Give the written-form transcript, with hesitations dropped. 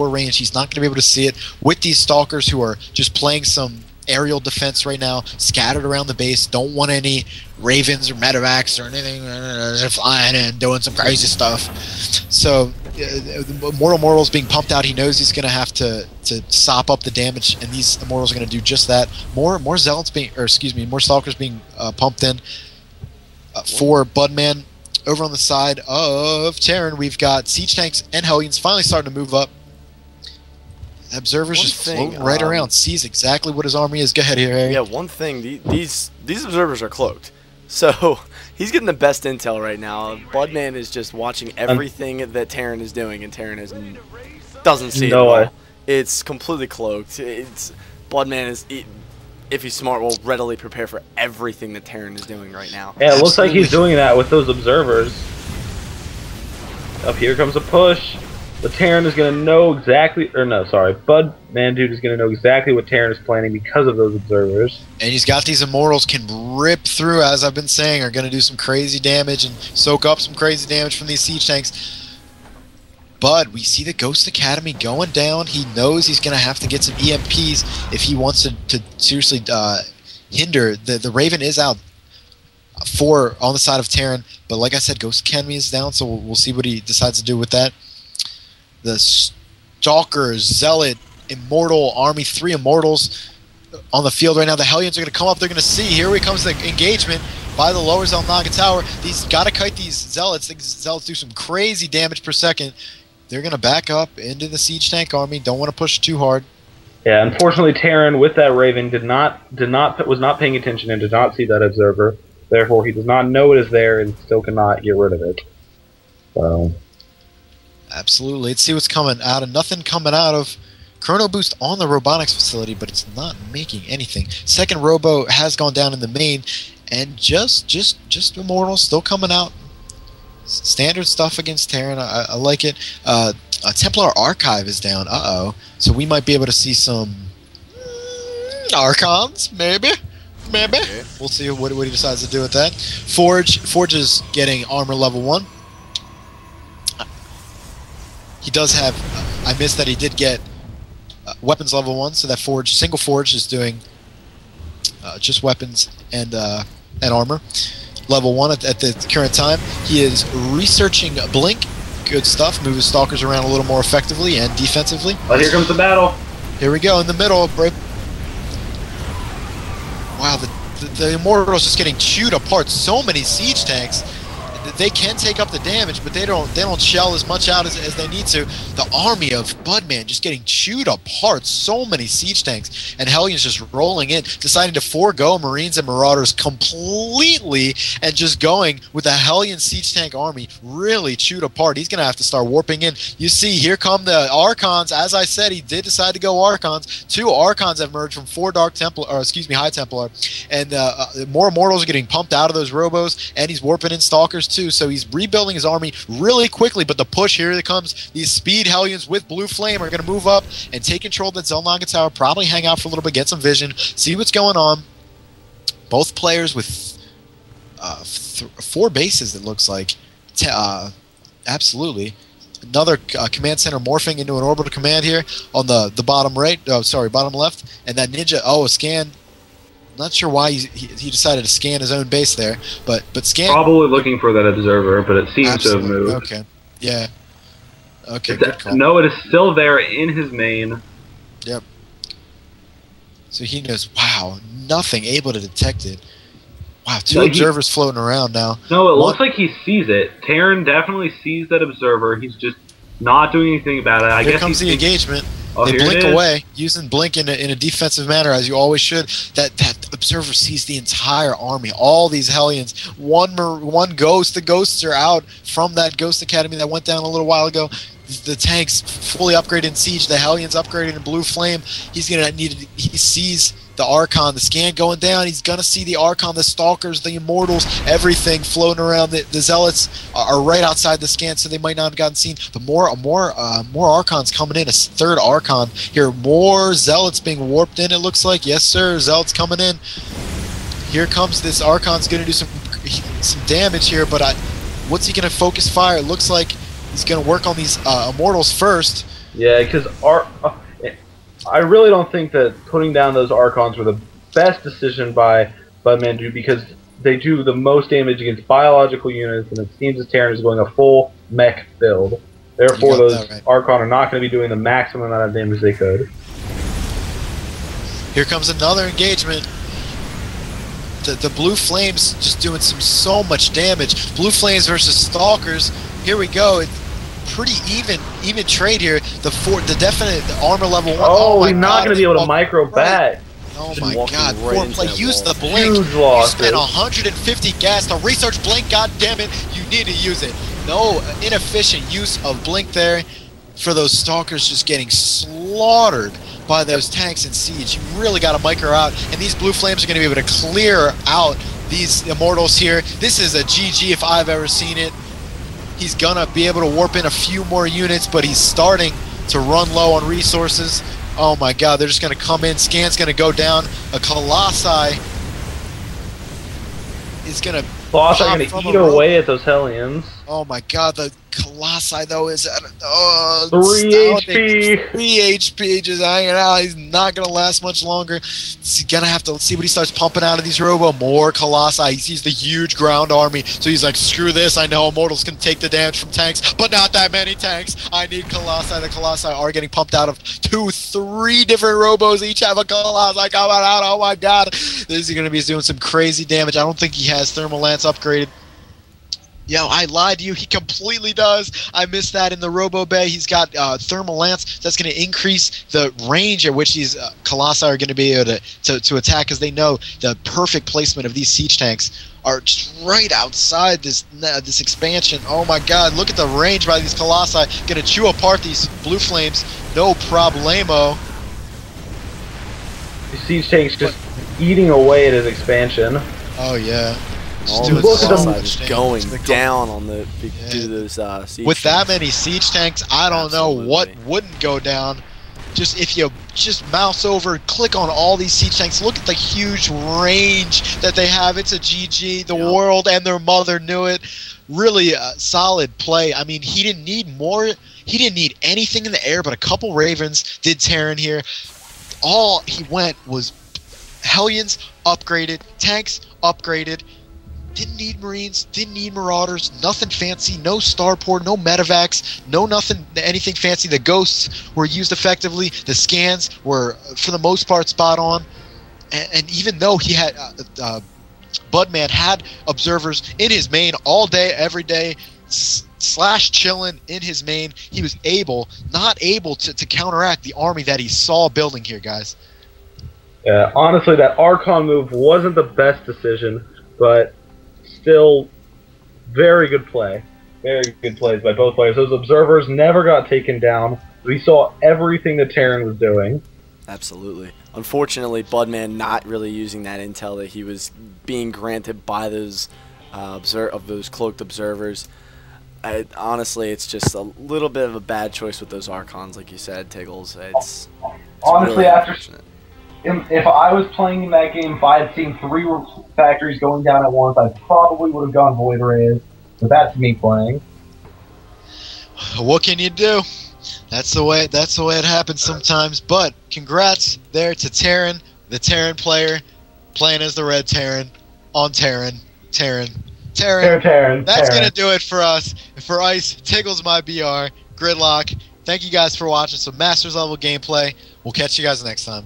range. He's not going to be able to see it with these stalkers who are just playing some aerial defense right now, scattered around the base, don't want any ravens or medevacs or anything flying in doing some crazy stuff. So Mortal's being pumped out. He knows he's going to have to sop up the damage, and these Immortals are going to do just that. More zealots being, or excuse me, more stalkers being pumped in for Budman. Over on the side of Terran, we've got siege tanks and Hellions finally starting to move up. Observers just floating right around, sees exactly what his army is. Go ahead here, Harry. Yeah, one thing, these observers are cloaked. So he's getting the best intel right now. Budman is just watching everything that Terran is doing, and Terran doesn't see it at all. It's completely cloaked. Budman is, if he's smart, will readily prepare for everything that Terran is doing right now. Yeah, it looks like he's doing that with those observers. Up here comes a push. The Terran is going to know exactly, or no, sorry, Budmandude is going to know exactly what Terran is planning because of those observers. And he's got these Immortals can rip through, as I've been saying, are going to do some crazy damage and soak up some crazy damage from these siege tanks. But we see the Ghost Academy going down. He knows he's going to have to get some EMPs if he wants to seriously hinder. The Raven is out on the side of Terran, but like I said, Ghost Academy is down, so we'll see what he decides to do with that. The Stalkers, Zealot, Immortal army, 3 Immortals on the field right now. The Hellions are going to come up. They're going to see. Here comes the engagement by the lower Zelnaga Tower. These got to kite these Zealots. These Zealots do some crazy damage per second. They're going to back up into the siege tank army. Don't want to push too hard. Yeah, unfortunately, Terran with that Raven was not paying attention and did not see that observer. Therefore, he does not know it is there and still cannot get rid of it. So. Absolutely. Let's see what's coming out of. Nothing coming out of Chrono Boost on the robotics facility, but it's not making anything. Second Robo has gone down in the main, and just Immortals still coming out. Standard stuff against Terran. I like it. A Templar Archive is down. So we might be able to see some Archons, maybe. Okay. We'll see what he decides to do with that. Forge is getting armor level 1. He does have, I missed that he did get weapons level 1, so that single Forge is doing just weapons and armor. Level 1 at the current time. He is researching Blink. Good stuff. Move his Stalkers around a little more effectively and defensively. Oh, here comes the battle. Here we go in the middle. Wow, the Immortals just getting chewed apart. So many siege tanks. They can take up the damage, but they don't shell as much out as they need to. The army of Budman just getting chewed apart. So many siege tanks, and Hellions just rolling in, deciding to forego Marines and Marauders completely, and just going with the Hellion siege tank army really chewed apart. He's gonna have to start warping in. You see, here come the Archons. As I said, he did decide to go Archons. 2 Archons have merged from 4 High Templar, and more Immortals are getting pumped out of those Robos, and he's warping in Stalkers too. So he's rebuilding his army really quickly, but the push, here it comes. These Speed Hellions with Blue Flame are going to move up and take control of that Zelnaga Tower, probably hang out for a little bit, get some vision, see what's going on. Both players with 4 bases, it looks like. Absolutely. Another command center morphing into an orbital command here on the bottom right. Oh, sorry, bottom left. And that Ninja, a scan. Not sure why he decided to scan his own base there, but scan. Probably looking for that observer, but it seems to have moved. Okay, yeah. Okay, good call. No, it is still there in his main. Yep. So he knows. Wow, nothing able to detect it. Wow, 2 observers floating around now. No, it looks like he sees it. Terran definitely sees that observer. He's just not doing anything about it. Here comes the engagement. Oh, they blink away, using Blink in a defensive manner, as you always should. That observer sees the entire army, all these Hellions. One Ghost. The Ghosts are out from that Ghost Academy that went down a little while ago. The tanks fully upgraded in Siege. The Hellions upgraded in Blue Flame. He's gonna need. He sees the Archon, the scan going down. He's gonna see the Archon, the Stalkers, the Immortals, everything floating around. The Zealots are right outside the scan, so they might not have gotten seen. But more Archons coming in. A 3rd Archon here. More Zealots being warped in. It looks like. Yes, sir. Zealots coming in. Here comes this Archon's gonna do some damage here. But what's he gonna focus fire? It looks like he's gonna work on these Immortals first. Yeah, because I really don't think that putting down those Archons were the best decision by Budmandude, because they do the most damage against biological units, and it seems as Terran is going a full mech build. Therefore, those Archon are not going to be doing the maximum amount of damage they could. Here comes another engagement. The Blue Flames just doing so much damage. Blue Flames versus Stalkers. Here we go. It's pretty even trade here. The definite armor level 1. Oh, he's not going to be able to micro back. Oh my god, poor play. Use the blink. Huge You losses. spent 150 gas to research blink, god damn it. You need to use it. No inefficient use of blink there for those Stalkers just getting slaughtered by those tanks in siege. You really got to micro out, and these Blue Flames are going to be able to clear out these Immortals here. This is a GG if I've ever seen it. He's going to be able to warp in a few more units, but he's starting to run low on resources. Oh my god, they're just going to come in. Scan's going to go down. A Colossi is going to Colossi are going to eat away at those Hellions. Oh my god, the Colossi though is at 3 HP. 3 HP just hanging out. He's not going to last much longer. He's going to have to see what he starts pumping out of these Robo. More Colossi. He sees the huge ground army, so he's like, screw this. I know Immortals can take the damage from tanks, but not that many tanks. I need Colossi. The Colossi are getting pumped out of 2, 3 different Robos. Each have a Colossi coming out. Oh my god. This is going to be doing some crazy damage. I don't think he has Thermal Lance upgraded. Yo, I lied to you. He completely does. I missed that in the Robo Bay. He's got Thermal Lance. That's going to increase the range at which these Colossi are going to be able to attack, because they know the perfect placement of these siege tanks are just right outside this expansion. Oh my god, look at the range by these Colossi. Going to chew apart these Blue Flames. No problemo. The siege tank's just eating away at his expansion. Oh yeah. Look at them going down on the due to those siege with that tanks. many siege tanks. I don't know what wouldn't go down. Just if you just mouse over, click on all these siege tanks. Look at the huge range that they have. It's a GG. The world and their mother knew it. Really solid play. I mean, he didn't need more. He didn't need anything in the air but a couple Ravens. Did Terran here? All he went was Hellions upgraded, tanks upgraded. Didn't need Marines, didn't need Marauders, nothing fancy, no Starport, no Medivacs, no anything fancy. The Ghosts were used effectively, the Scans were, for the most part, spot on. And even though he had, Budman had Observers in his main all day, every day, slash chilling in his main, he was not able to counteract the army that he saw building here, guys. Yeah, honestly, that Archon move wasn't the best decision, but still very good play. Very good plays by both players. Those Observers never got taken down. We saw everything that Terran was doing. Absolutely. Unfortunately, Budman not really using that intel that he was being granted by those those cloaked Observers. Honestly, it's just a little bit of a bad choice with those Archons, like you said, Tiggles. It's honestly, really unfortunate. If I was playing in that game, if I had seen 3 factories going down at once, I probably would have gone Void Rays. But that's me playing. What can you do? That's the way it happens sometimes. But congrats there to Terran, the Terran player, playing as the Red Terran on Terran. That's gonna do it for us. For Ice, Tiggles my BR, Gridlock. Thank you guys for watching some Masters level gameplay. We'll catch you guys next time.